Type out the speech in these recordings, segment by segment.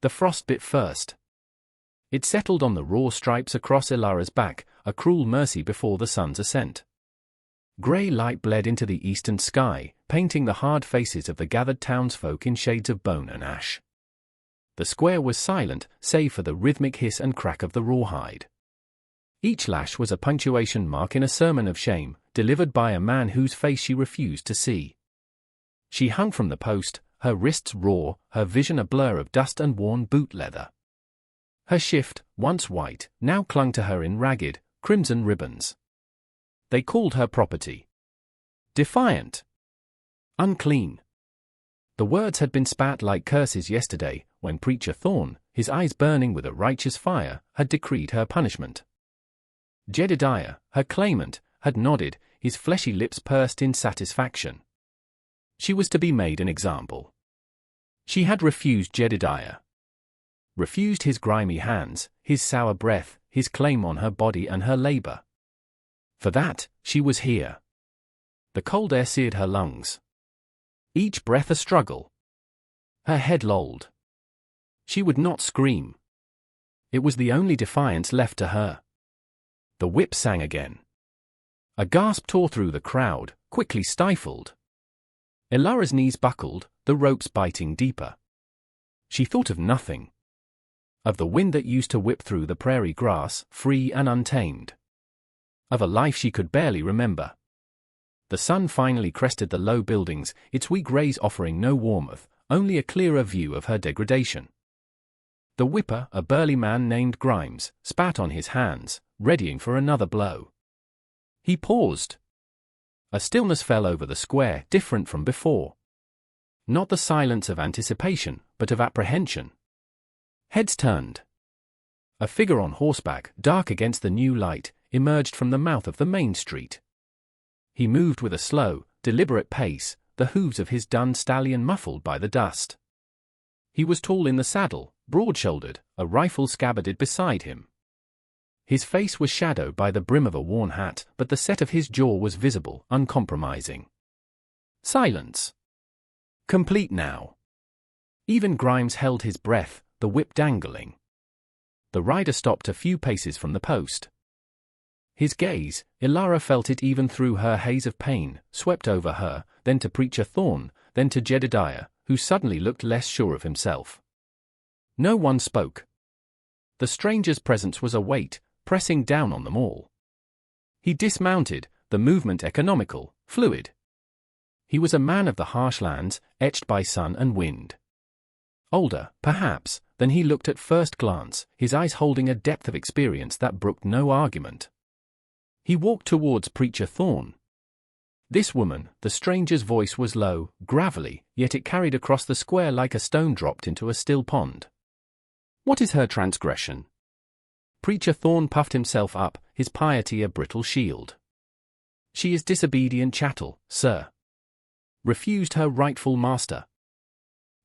The frost bit first. It settled on the raw stripes across Ilara's back, a cruel mercy before the sun's ascent. Grey light bled into the eastern sky, painting the hard faces of the gathered townsfolk in shades of bone and ash. The square was silent, save for the rhythmic hiss and crack of the rawhide. Each lash was a punctuation mark in a sermon of shame, delivered by a man whose face she refused to see. She hung from the post, her wrists raw, her vision a blur of dust and worn boot leather. Her shift, once white, now clung to her in ragged, crimson ribbons. They called her property. Defiant. Unclean. The words had been spat like curses yesterday, when Preacher Thorn, his eyes burning with a righteous fire, had decreed her punishment. Jedediah, her claimant, had nodded, his fleshy lips pursed in satisfaction. She was to be made an example. She had refused Jedediah. Refused his grimy hands, his sour breath, his claim on her body and her labor. For that, she was here. The cold air seared her lungs. Each breath a struggle. Her head lolled. She would not scream. It was the only defiance left to her. The whip sang again. A gasp tore through the crowd, quickly stifled. Ilara's knees buckled, the ropes biting deeper. She thought of nothing. Of the wind that used to whip through the prairie grass, free and untamed. Of a life she could barely remember. The sun finally crested the low buildings, its weak rays offering no warmth, only a clearer view of her degradation. The whipper, a burly man named Grimes, spat on his hands, readying for another blow. He paused. A stillness fell over the square, different from before. Not the silence of anticipation, but of apprehension. Heads turned. A figure on horseback, dark against the new light, emerged from the mouth of the main street. He moved with a slow, deliberate pace, the hooves of his dun stallion muffled by the dust. He was tall in the saddle, broad-shouldered, a rifle scabbarded beside him. His face was shadowed by the brim of a worn hat, but the set of his jaw was visible, uncompromising. Silence. Complete now. Even Grimes held his breath, the whip dangling. The rider stopped a few paces from the post. His gaze, Ilara felt it even through her haze of pain, swept over her, then to Preacher Thorn, then to Jedediah, who suddenly looked less sure of himself. No one spoke. The stranger's presence was a weight, pressing down on them all. He dismounted, the movement economical, fluid. He was a man of the harsh lands, etched by sun and wind. Older, perhaps, than he looked at first glance, his eyes holding a depth of experience that brooked no argument. He walked towards Preacher Thorn. This woman, the stranger's voice was low, gravelly, yet it carried across the square like a stone dropped into a still pond. What is her transgression? Preacher Thorn puffed himself up, his piety a brittle shield. She is disobedient chattel, sir. Refused her rightful master.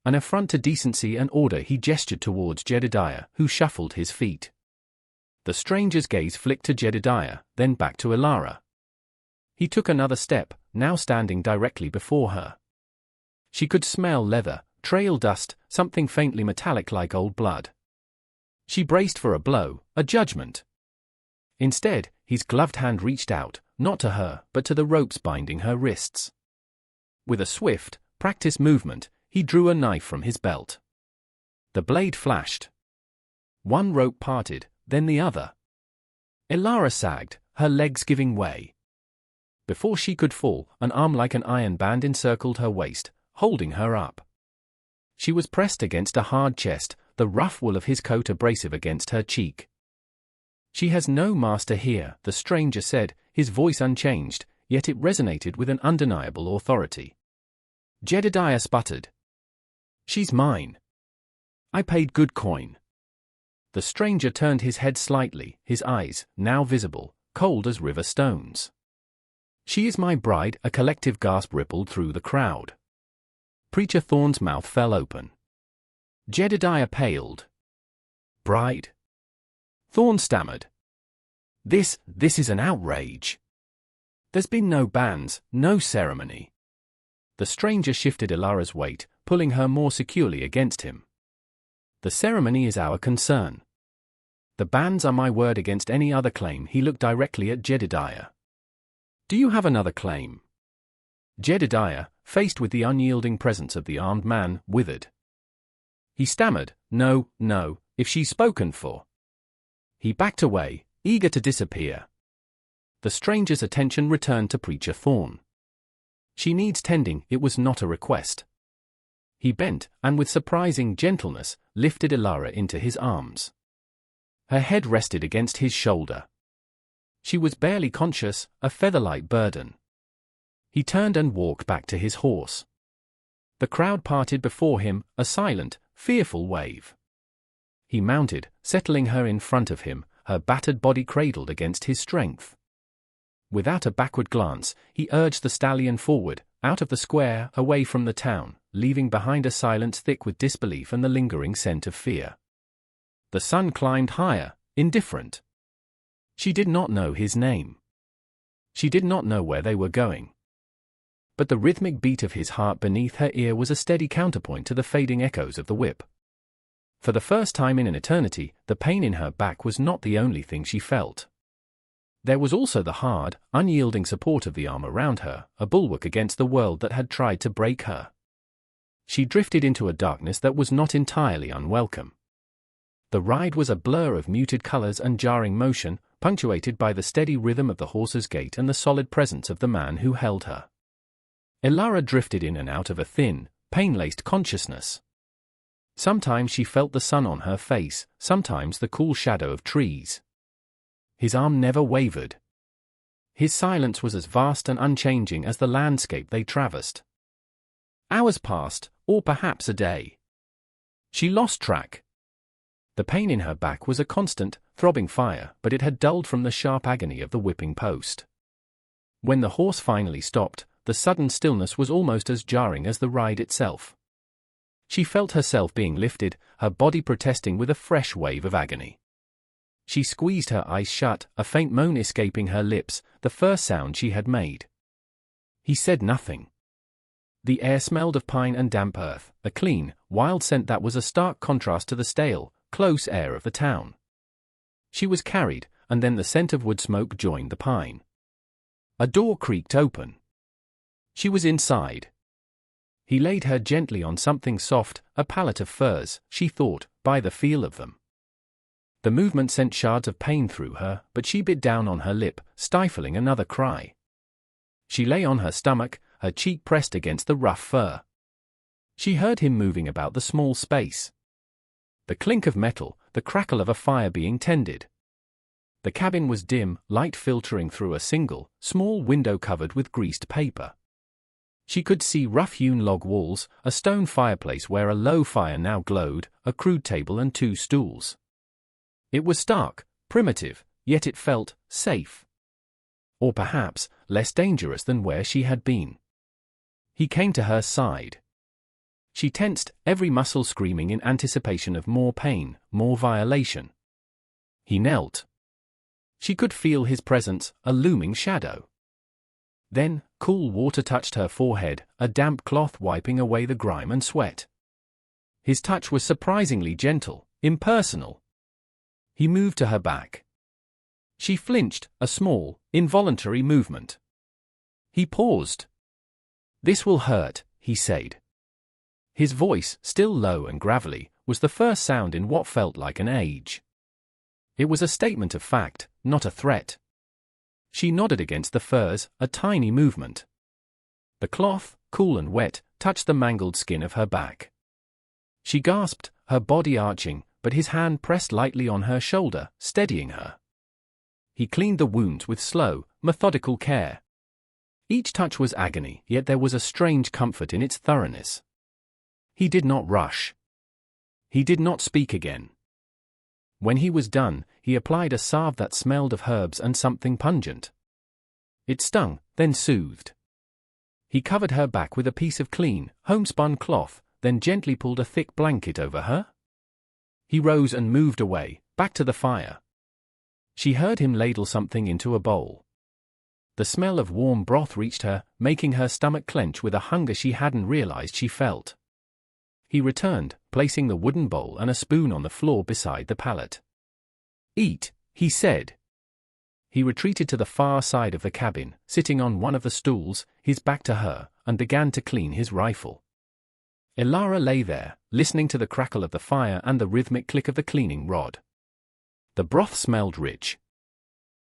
An affront to decency and order. He gestured towards Jedediah, who shuffled his feet. The stranger's gaze flicked to Jedediah, then back to Ilara. He took another step, now standing directly before her. She could smell leather, trail dust, something faintly metallic like old blood. She braced for a blow, a judgment. Instead, his gloved hand reached out, not to her, but to the ropes binding her wrists. With a swift, practiced movement, he drew a knife from his belt. The blade flashed. One rope parted, then the other. Ilara sagged, her legs giving way. Before she could fall, an arm like an iron band encircled her waist, holding her up. She was pressed against a hard chest, the rough wool of his coat abrasive against her cheek. She has no master here, the stranger said, his voice unchanged, yet it resonated with an undeniable authority. Jedediah sputtered. She's mine. I paid good coin. The stranger turned his head slightly, his eyes, now visible, cold as river stones. She is my bride. A collective gasp rippled through the crowd. Preacher Thorn's mouth fell open. Jedediah paled. Bride? Thorn stammered. This is an outrage. There's been no banns, no ceremony. The stranger shifted Ilara's weight, pulling her more securely against him. The ceremony is our concern. The banns are my word against any other claim. He looked directly at Jedediah. Do you have another claim? Jedediah, faced with the unyielding presence of the armed man, withered. He stammered, No, if she's spoken for. He backed away, eager to disappear. The stranger's attention returned to Preacher Thorn. She needs tending, it was not a request. He bent, and with surprising gentleness, lifted Elara into his arms. Her head rested against his shoulder. She was barely conscious, a feather-light burden. He turned and walked back to his horse. The crowd parted before him, a silent, fearful wave. He mounted, settling her in front of him, her battered body cradled against his strength. Without a backward glance, he urged the stallion forward, out of the square, away from the town, leaving behind a silence thick with disbelief and the lingering scent of fear. The sun climbed higher, indifferent. She did not know his name. She did not know where they were going. But the rhythmic beat of his heart beneath her ear was a steady counterpoint to the fading echoes of the whip. For the first time in an eternity, the pain in her back was not the only thing she felt. There was also the hard, unyielding support of the arm around her, a bulwark against the world that had tried to break her. She drifted into a darkness that was not entirely unwelcome. The ride was a blur of muted colors and jarring motion, punctuated by the steady rhythm of the horse's gait and the solid presence of the man who held her. Elara drifted in and out of a thin, pain-laced consciousness. Sometimes she felt the sun on her face, sometimes the cool shadow of trees. His arm never wavered. His silence was as vast and unchanging as the landscape they traversed. Hours passed, or perhaps a day. She lost track. The pain in her back was a constant, throbbing fire, but it had dulled from the sharp agony of the whipping post. When the horse finally stopped, the sudden stillness was almost as jarring as the ride itself. She felt herself being lifted, her body protesting with a fresh wave of agony. She squeezed her eyes shut, a faint moan escaping her lips, the first sound she had made. He said nothing. The air smelled of pine and damp earth, a clean, wild scent that was a stark contrast to the stale, close air of the town. She was carried, and then the scent of wood smoke joined the pine. A door creaked open. She was inside. He laid her gently on something soft, a pallet of furs, she thought, by the feel of them. The movement sent shards of pain through her, but she bit down on her lip, stifling another cry. She lay on her stomach, her cheek pressed against the rough fur. She heard him moving about the small space. The clink of metal, the crackle of a fire being tended. The cabin was dim, light filtering through a single, small window covered with greased paper. She could see rough-hewn log walls, a stone fireplace where a low fire now glowed, a crude table and 2 stools. It was stark, primitive, yet it felt safe. Or perhaps, less dangerous than where she had been. He came to her side. She tensed, every muscle screaming in anticipation of more pain, more violation. He knelt. She could feel his presence, a looming shadow. Then, cool water touched her forehead, a damp cloth wiping away the grime and sweat. His touch was surprisingly gentle, impersonal. He moved to her back. She flinched, a small, involuntary movement. He paused. "This will hurt," he said. His voice, still low and gravelly, was the first sound in what felt like an age. It was a statement of fact, not a threat. She nodded against the furs, a tiny movement. The cloth, cool and wet, touched the mangled skin of her back. She gasped, her body arching, but his hand pressed lightly on her shoulder, steadying her. He cleaned the wounds with slow, methodical care. Each touch was agony, yet there was a strange comfort in its thoroughness. He did not rush. He did not speak again. When he was done, he applied a salve that smelled of herbs and something pungent. It stung, then soothed. He covered her back with a piece of clean, homespun cloth, then gently pulled a thick blanket over her. He rose and moved away, back to the fire. She heard him ladle something into a bowl. The smell of warm broth reached her, making her stomach clench with a hunger she hadn't realized she felt. He returned, placing the wooden bowl and a spoon on the floor beside the pallet. "Eat," he said. He retreated to the far side of the cabin, sitting on one of the stools, his back to her, and began to clean his rifle. Elara lay there, listening to the crackle of the fire and the rhythmic click of the cleaning rod. The broth smelled rich.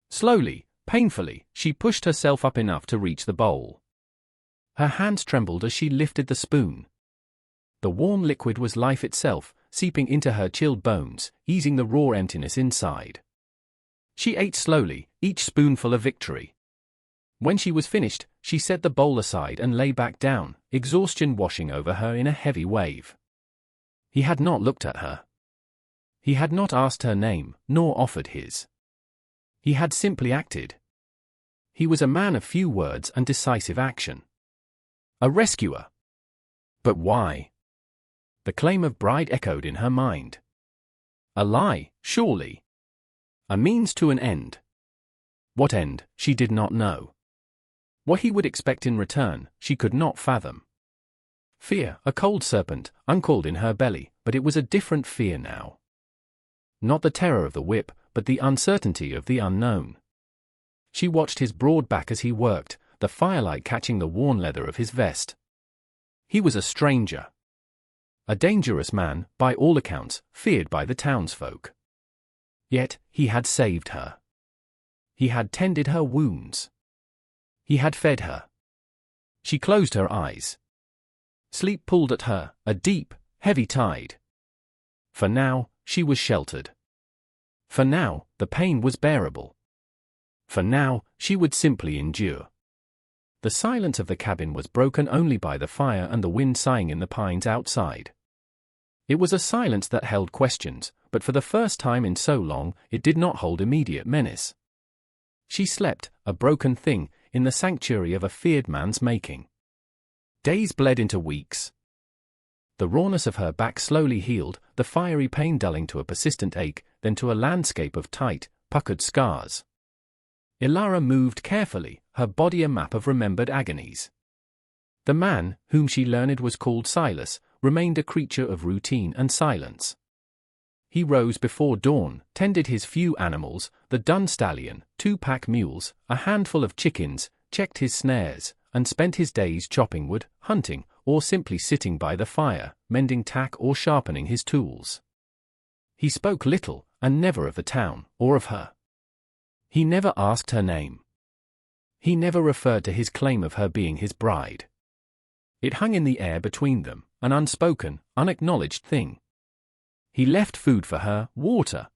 Slowly, painfully, she pushed herself up enough to reach the bowl. Her hands trembled as she lifted the spoon. The warm liquid was life itself, seeping into her chilled bones, easing the raw emptiness inside. She ate slowly, each spoonful a victory. When she was finished, she set the bowl aside and lay back down, exhaustion washing over her in a heavy wave. He had not looked at her. He had not asked her name, nor offered his. He had simply acted. He was a man of few words and decisive action. A rescuer. But why? The claim of bride echoed in her mind. A lie, surely. A means to an end. What end, she did not know. What he would expect in return, she could not fathom. Fear, a cold serpent, uncalled in her belly, but it was a different fear now. Not the terror of the whip, but the uncertainty of the unknown. She watched his broad back as he worked, the firelight catching the worn leather of his vest. He was a stranger. A dangerous man, by all accounts, feared by the townsfolk. Yet, he had saved her. He had tended her wounds. He had fed her. She closed her eyes. Sleep pulled at her, a deep, heavy tide. For now, she was sheltered. For now, the pain was bearable. For now, she would simply endure. The silence of the cabin was broken only by the fire and the wind sighing in the pines outside. It was a silence that held questions, but for the first time in so long, it did not hold immediate menace. She slept, a broken thing, in the sanctuary of a feared man's making. Days bled into weeks. The rawness of her back slowly healed, the fiery pain dulling to a persistent ache, then to a landscape of tight, puckered scars. Elara moved carefully, her body a map of remembered agonies. The man, whom she learned was called Silas, remained a creature of routine and silence. He rose before dawn, tended his few animals, the dun stallion, 2 pack mules, a handful of chickens, checked his snares, and spent his days chopping wood, hunting, or simply sitting by the fire, mending tack or sharpening his tools. He spoke little, and never of the town, or of her. He never asked her name. He never referred to his claim of her being his bride. It hung in the air between them, an unspoken, unacknowledged thing. He left food for her, water.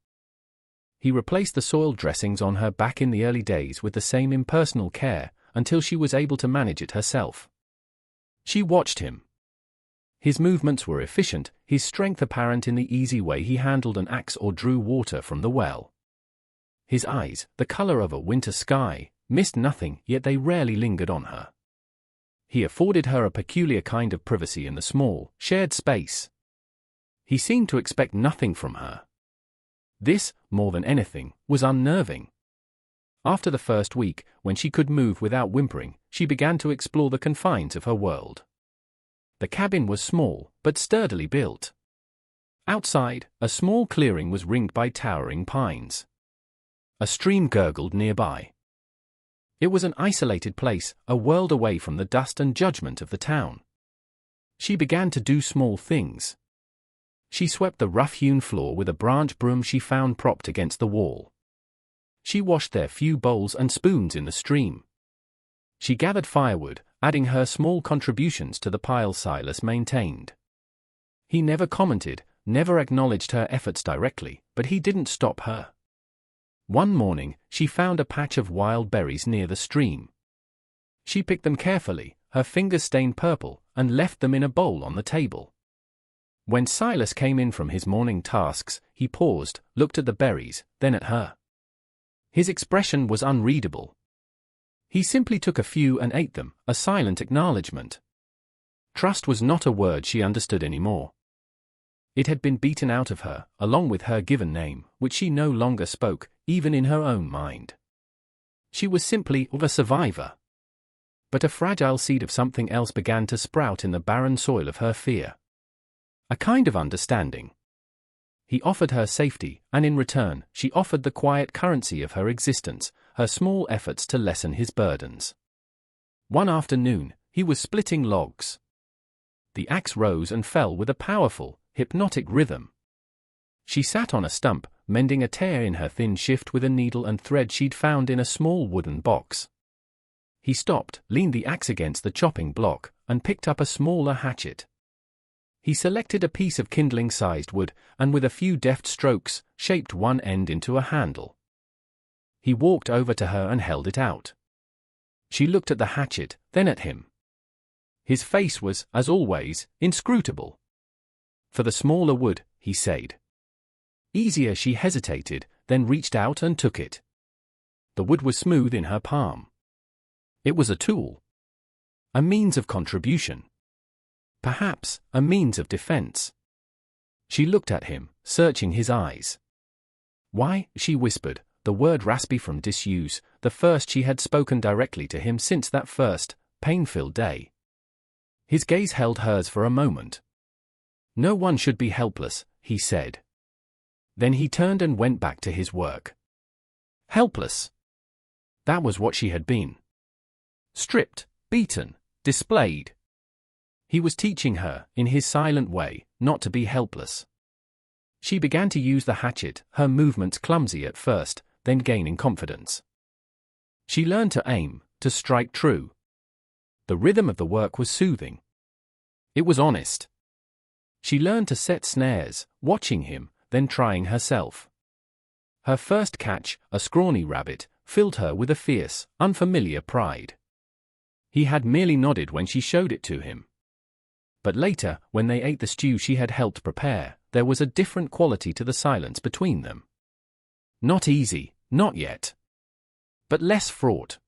He replaced the soiled dressings on her back in the early days with the same impersonal care, until she was able to manage it herself. She watched him. His movements were efficient, his strength apparent in the easy way he handled an axe or drew water from the well. His eyes, the color of a winter sky, missed nothing, yet they rarely lingered on her. He afforded her a peculiar kind of privacy in the small, shared space. He seemed to expect nothing from her. This, more than anything, was unnerving. After the first week, when she could move without whimpering, she began to explore the confines of her world. The cabin was small, but sturdily built. Outside, a small clearing was ringed by towering pines. A stream gurgled nearby. It was an isolated place, a world away from the dust and judgment of the town. She began to do small things. She swept the rough-hewn floor with a branch broom she found propped against the wall. She washed their few bowls and spoons in the stream. She gathered firewood, adding her small contributions to the pile Silas maintained. He never commented, never acknowledged her efforts directly, but he didn't stop her. One morning, she found a patch of wild berries near the stream. She picked them carefully, her fingers stained purple, and left them in a bowl on the table. When Silas came in from his morning tasks, he paused, looked at the berries, then at her. His expression was unreadable. He simply took a few and ate them, a silent acknowledgement. Trust was not a word she understood anymore. It had been beaten out of her, along with her given name, which she no longer spoke, even in her own mind. She was simply a survivor. But a fragile seed of something else began to sprout in the barren soil of her fear. a kind of understanding. He offered her safety, and in return, she offered the quiet currency of her existence, her small efforts to lessen his burdens. One afternoon, he was splitting logs. The axe rose and fell with a powerful, hypnotic rhythm. She sat on a stump, mending a tear in her thin shift with a needle and thread she'd found in a small wooden box. He stopped, leaned the axe against the chopping block, and picked up a smaller hatchet. He selected a piece of kindling-sized wood, and with a few deft strokes, shaped one end into a handle. He walked over to her and held it out. She looked at the hatchet, then at him. His face was, as always, inscrutable. "For the smaller wood," he said. Easier, she hesitated, then reached out and took it. The wood was smooth in her palm. It was a tool. A means of contribution. Perhaps, a means of defense. She looked at him, searching his eyes. "Why?" she whispered, the word raspy from disuse, the first she had spoken directly to him since that first, pain-filled day. His gaze held hers for a moment. "No one should be helpless," he said. Then he turned and went back to his work. Helpless. That was what she had been. Stripped, beaten, displayed. He was teaching her, in his silent way, not to be helpless. She began to use the hatchet, her movements clumsy at first, then gaining confidence. She learned to aim, to strike true. The rhythm of the work was soothing. It was honest. She learned to set snares, watching him, then trying herself. Her first catch, a scrawny rabbit, filled her with a fierce, unfamiliar pride. He had merely nodded when she showed it to him. But later, when they ate the stew she had helped prepare, there was a different quality to the silence between them. Not easy, not yet. But less fraught.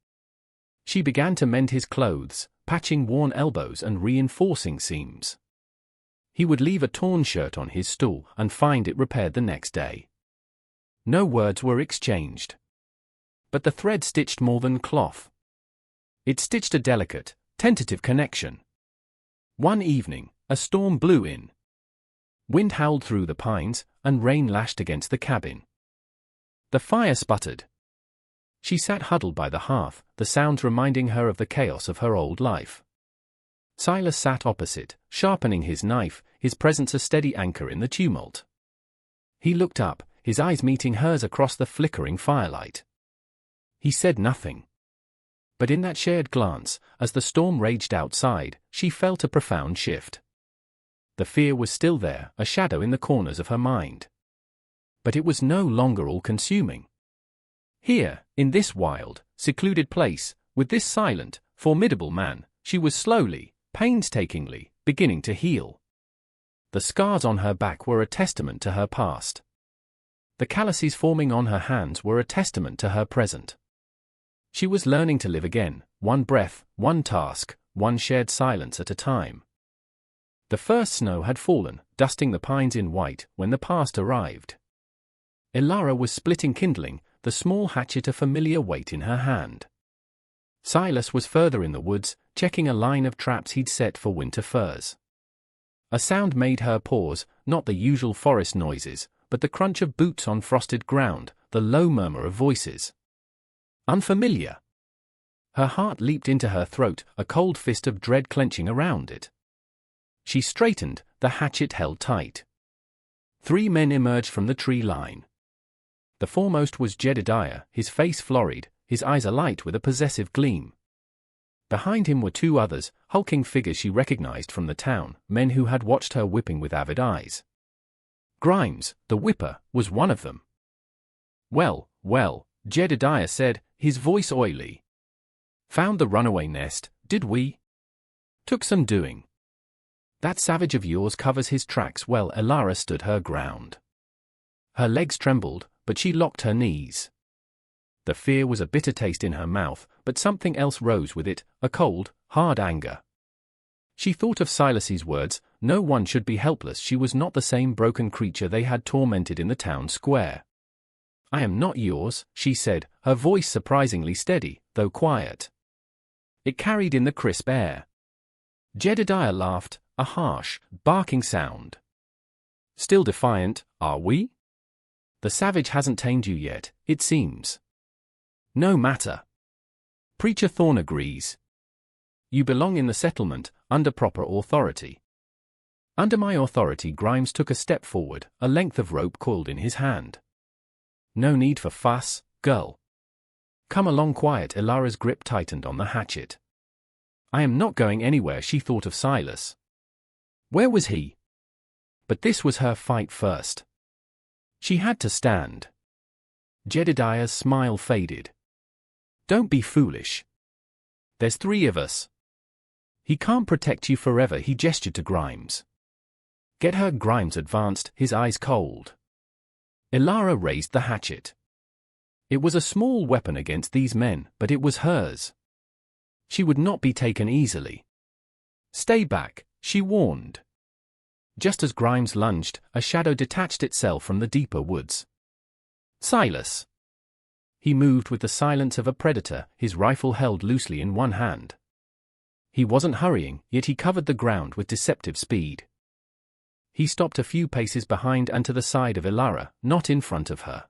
She began to mend his clothes, patching worn elbows and reinforcing seams. He would leave a torn shirt on his stool and find it repaired the next day. No words were exchanged. But the thread stitched more than cloth. It stitched a delicate, tentative connection. One evening, a storm blew in. Wind howled through the pines, and rain lashed against the cabin. The fire sputtered. She sat huddled by the hearth, the sounds reminding her of the chaos of her old life. Silas sat opposite, sharpening his knife, his presence a steady anchor in the tumult. He looked up, his eyes meeting hers across the flickering firelight. He said nothing. But in that shared glance, as the storm raged outside, she felt a profound shift. The fear was still there, a shadow in the corners of her mind. But it was no longer all-consuming. Here, in this wild, secluded place, with this silent, formidable man, she was slowly, painstakingly, beginning to heal. The scars on her back were a testament to her past. The calluses forming on her hands were a testament to her present. She was learning to live again, one breath, one task, one shared silence at a time. The first snow had fallen, dusting the pines in white, when the past arrived. Elara was splitting kindling, the small hatchet a familiar weight in her hand. Silas was further in the woods, checking a line of traps he'd set for winter furs. A sound made her pause, not the usual forest noises, but the crunch of boots on frosted ground, the low murmur of voices. Unfamiliar. Her heart leaped into her throat, a cold fist of dread clenching around it. She straightened, the hatchet held tight. 3 men emerged from the tree line. The foremost was Jedediah, his face florried, his eyes alight with a possessive gleam. Behind him were 2 others, hulking figures she recognized from the town, men who had watched her whipping with avid eyes. Grimes, the whipper, was one of them. "Well, well," Jedediah said, his voice oily. "Found the runaway nest, did we?" "Took some doing." "That savage of yours covers his tracks well." Elara stood her ground. Her legs trembled, but she locked her knees. The fear was a bitter taste in her mouth, but something else rose with it, a cold, hard anger. She thought of Silas's words, no one should be helpless. She was not the same broken creature they had tormented in the town square. "I am not yours," she said, her voice surprisingly steady, though quiet. It carried in the crisp air. Jedediah laughed, a harsh, barking sound. Still defiant, are we? The savage hasn't tamed you yet, it seems. No matter. Preacher Thorn agrees. You belong in the settlement, under proper authority. Under my authority. Grimes took a step forward, a length of rope coiled in his hand. No need for fuss, girl. Come along quiet. Ilara's grip tightened on the hatchet. I am not going anywhere. She thought of Silas. Where was he? But this was her fight first. She had to stand. Jedediah's smile faded. Don't be foolish. There's 3 of us. He can't protect you forever. He gestured to Grimes. Get her. Grimes advanced, his eyes cold. Ilara raised the hatchet. It was a small weapon against these men, but it was hers. She would not be taken easily. Stay back, she warned. Just as Grimes lunged, a shadow detached itself from the deeper woods. Silas. He moved with the silence of a predator, his rifle held loosely in one hand. He wasn't hurrying, yet he covered the ground with deceptive speed. He stopped a few paces behind and to the side of Ilara, not in front of her.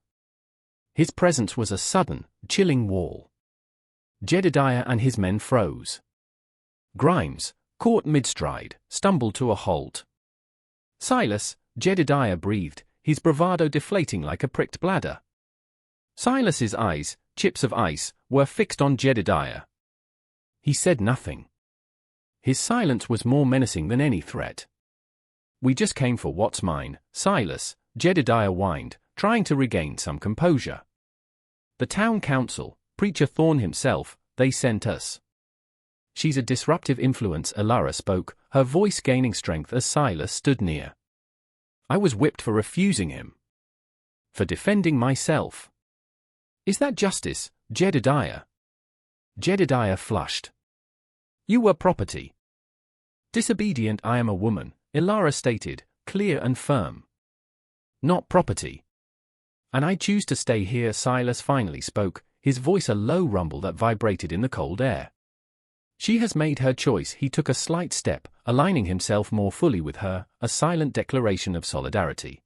His presence was a sudden, chilling wall. Jedediah and his men froze. Grimes, caught mid-stride, stumbled to a halt. Silas, Jedediah breathed, his bravado deflating like a pricked bladder. Silas's eyes, chips of ice, were fixed on Jedediah. He said nothing. His silence was more menacing than any threat. We just came for what's mine, Silas, Jedediah whined, trying to regain some composure. The town council, Preacher Thorn himself, they sent us. She's a disruptive influence, Ilara spoke, her voice gaining strength as Silas stood near. I was whipped for refusing him. For defending myself. Is that justice, Jedediah? Jedediah flushed. You were property. Disobedient. I am a woman, Ilara stated, clear and firm. Not property. And I choose to stay here. Silas finally spoke, his voice a low rumble that vibrated in the cold air. She has made her choice. He took a slight step, aligning himself more fully with her, a silent declaration of solidarity.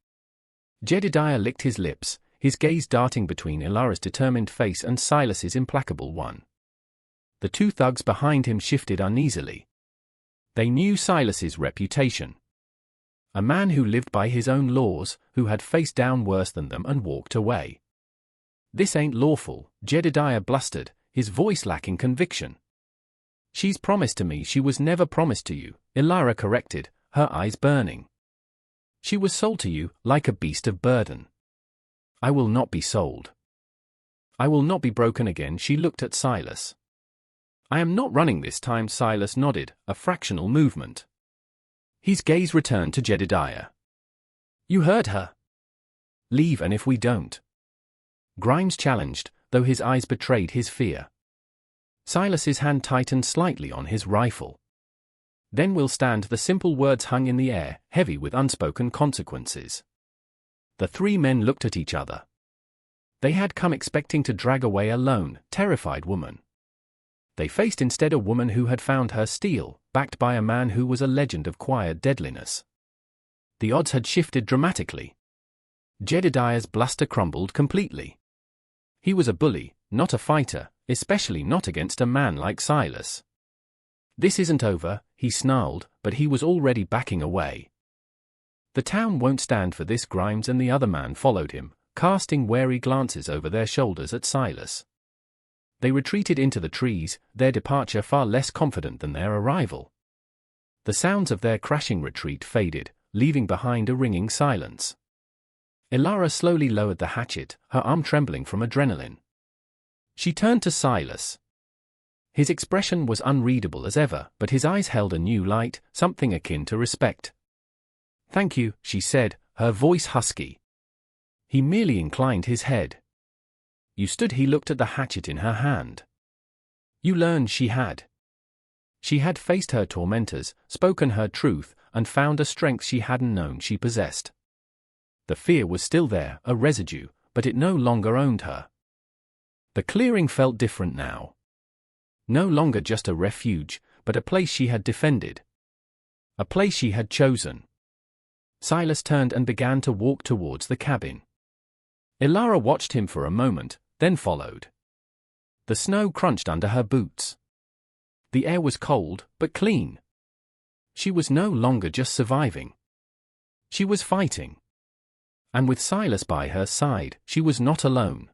Jedediah licked his lips, his gaze darting between Ilara's determined face and Silas's implacable one. The 2 thugs behind him shifted uneasily. They knew Silas's reputation. A man who lived by his own laws, who had faced down worse than them and walked away. This ain't lawful, Jedediah blustered, his voice lacking conviction. She's promised to me. She was never promised to you, Ilara corrected, her eyes burning. She was sold to you, like a beast of burden. I will not be sold. I will not be broken again. She looked at Silas. I am not running this time. Silas nodded, a fractional movement. His gaze returned to Jedediah. You heard her. Leave, and if we don't. Grimes challenged, though his eyes betrayed his fear. Silas's hand tightened slightly on his rifle. Then we'll stand. The simple words hung in the air, heavy with unspoken consequences. The 3 men looked at each other. They had come expecting to drag away a lone, terrified woman. They faced instead a woman who had found her steel, backed by a man who was a legend of quiet deadliness. The odds had shifted dramatically. Jedediah's bluster crumbled completely. He was a bully, not a fighter, especially not against a man like Silas. This isn't over, he snarled, but he was already backing away. The town won't stand for this. Grimes and the other man followed him, casting wary glances over their shoulders at Silas. They retreated into the trees, their departure far less confident than their arrival. The sounds of their crashing retreat faded, leaving behind a ringing silence. Ilara slowly lowered the hatchet, her arm trembling from adrenaline. She turned to Silas. His expression was unreadable as ever, but his eyes held a new light, something akin to respect. Thank you, she said, her voice husky. He merely inclined his head. You stood. He looked at the hatchet in her hand. You learned she had. She had faced her tormentors, spoken her truth, and found a strength she hadn't known she possessed. The fear was still there, a residue, but it no longer owned her. The clearing felt different now. No longer just a refuge, but a place she had defended. A place she had chosen. Silas turned and began to walk towards the cabin. Ilara watched him for a moment, then followed. The snow crunched under her boots. The air was cold, but clean. She was no longer just surviving. She was fighting. And with Silas by her side, she was not alone.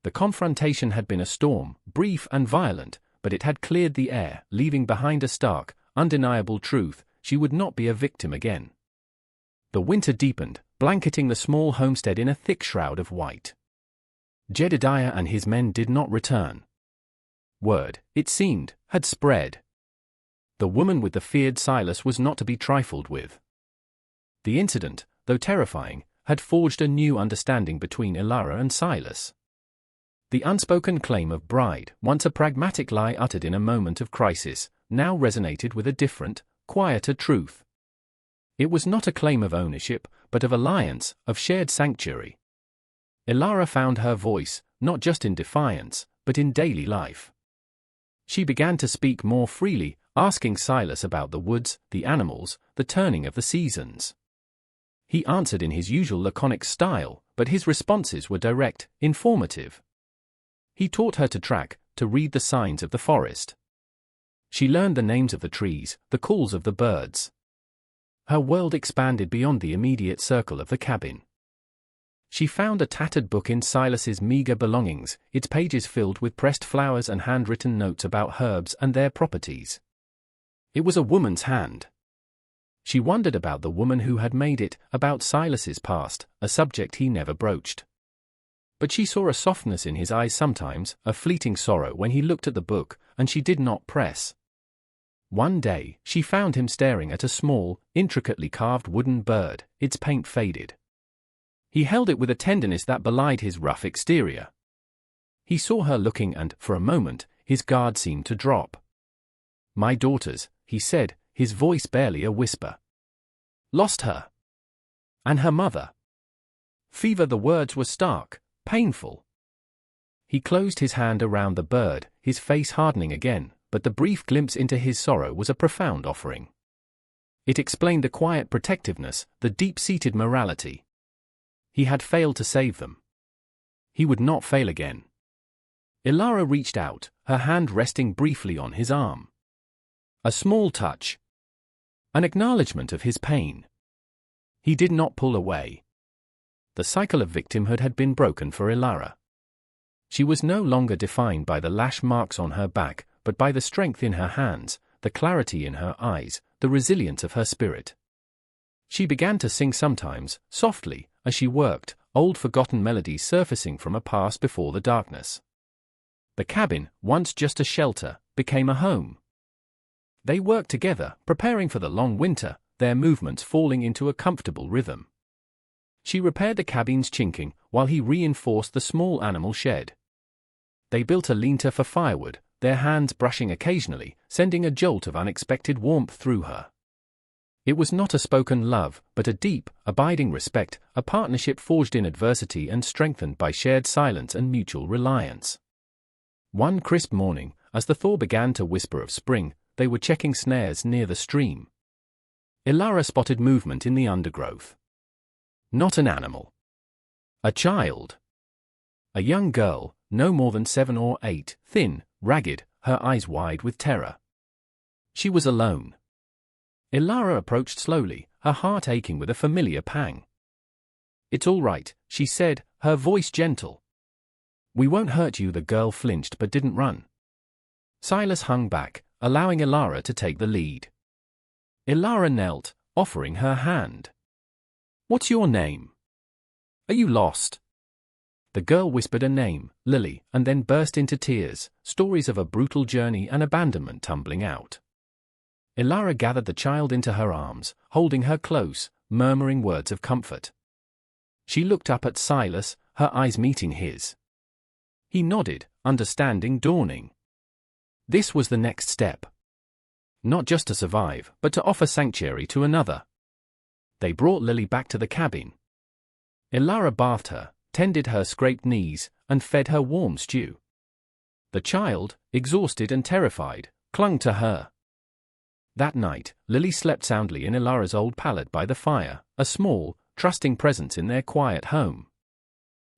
The confrontation had been a storm, brief and violent, but it had cleared the air, leaving behind a stark, undeniable truth: she would not be a victim again. The winter deepened, blanketing the small homestead in a thick shroud of white. Jedediah and his men did not return. Word, it seemed, had spread. The woman with the feared Silas was not to be trifled with. The incident, though terrifying, had forged a new understanding between Ilara and Silas. The unspoken claim of bride, once a pragmatic lie uttered in a moment of crisis, now resonated with a different, quieter truth. It was not a claim of ownership, but of alliance, of shared sanctuary. Ilara found her voice, not just in defiance, but in daily life. She began to speak more freely, asking Silas about the woods, the animals, the turning of the seasons. He answered in his usual laconic style, but his responses were direct, informative. He taught her to track, to read the signs of the forest. She learned the names of the trees, the calls of the birds. Her world expanded beyond the immediate circle of the cabin. She found a tattered book in Silas's meager belongings, its pages filled with pressed flowers and handwritten notes about herbs and their properties. It was a woman's hand. She wondered about the woman who had made it, about Silas's past, a subject he never broached. But she saw a softness in his eyes sometimes, a fleeting sorrow when he looked at the book, and she did not press. One day, she found him staring at a small, intricately carved wooden bird, its paint faded. He held it with a tenderness that belied his rough exterior. He saw her looking and, for a moment, his guard seemed to drop. "My daughters," he said, his voice barely a whisper. "Lost her. And her mother." Fever, the words were stark, painful. He closed his hand around the bird, his face hardening again, but the brief glimpse into his sorrow was a profound offering. It explained the quiet protectiveness, the deep-seated morality. He had failed to save them. He would not fail again. Ilara reached out, her hand resting briefly on his arm. A small touch. An acknowledgement of his pain. He did not pull away. The cycle of victimhood had been broken for Ilara. She was no longer defined by the lash marks on her back, but by the strength in her hands, the clarity in her eyes, the resilience of her spirit. She began to sing sometimes, softly, as she worked, old forgotten melodies surfacing from a past before the darkness. The cabin, once just a shelter, became a home. They worked together, preparing for the long winter, their movements falling into a comfortable rhythm. She repaired the cabin's chinking, while he reinforced the small animal shed. They built a lean-to for firewood, their hands brushing occasionally, sending a jolt of unexpected warmth through her. It was not a spoken love, but a deep, abiding respect, a partnership forged in adversity and strengthened by shared silence and mutual reliance. One crisp morning, as the thaw began to whisper of spring, they were checking snares near the stream. Ilara spotted movement in the undergrowth. Not an animal. A child. A young girl, no more than 7 or 8, thin, ragged, her eyes wide with terror. She was alone. Ilara approached slowly, her heart aching with a familiar pang. "It's all right," she said, her voice gentle. "We won't hurt you." The girl flinched but didn't run. Silas hung back, allowing Ilara to take the lead. Ilara knelt, offering her hand. "What's your name? Are you lost?" The girl whispered a name, Lily, and then burst into tears, stories of a brutal journey and abandonment tumbling out. Ilara gathered the child into her arms, holding her close, murmuring words of comfort. She looked up at Silas, her eyes meeting his. He nodded, understanding dawning. This was the next step. Not just to survive, but to offer sanctuary to another. They brought Lily back to the cabin. Ilara bathed her, tended her scraped knees, and fed her warm stew. The child, exhausted and terrified, clung to her. That night, Lily slept soundly in Ilara's old pallet by the fire, a small, trusting presence in their quiet home.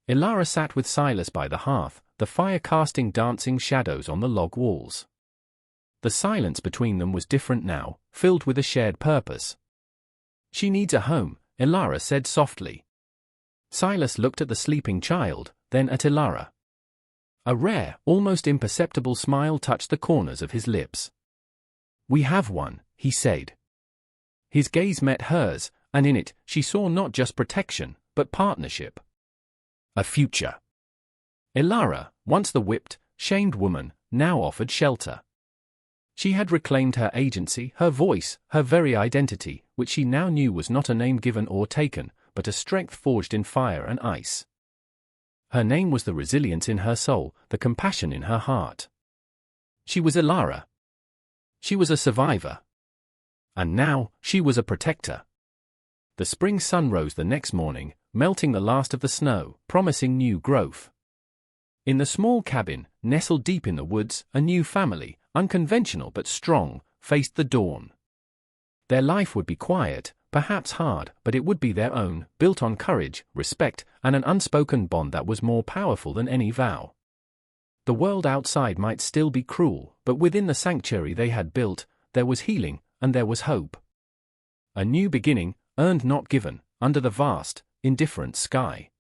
Ilara sat with Silas by the hearth, the fire casting dancing shadows on the log walls. The silence between them was different now, filled with a shared purpose. "She needs a home," Ilara said softly. Silas looked at the sleeping child, then at Ilara. A rare, almost imperceptible smile touched the corners of his lips. "We have one," he said. His gaze met hers, and in it, she saw not just protection, but partnership. A future. Ilara, once the whipped, shamed woman, now offered shelter. She had reclaimed her agency, her voice, her very identity, which she now knew was not a name given or taken, but a strength forged in fire and ice. Her name was the resilience in her soul, the compassion in her heart. She was Ilara. She was a survivor. And now, she was a protector. The spring sun rose the next morning, melting the last of the snow, promising new growth. In the small cabin, nestled deep in the woods, a new family, unconventional but strong, faced the dawn. Their life would be quiet, perhaps hard, but it would be their own, built on courage, respect, and an unspoken bond that was more powerful than any vow. The world outside might still be cruel, but within the sanctuary they had built, there was healing, and there was hope. A new beginning, earned not given, under the vast, indifferent sky.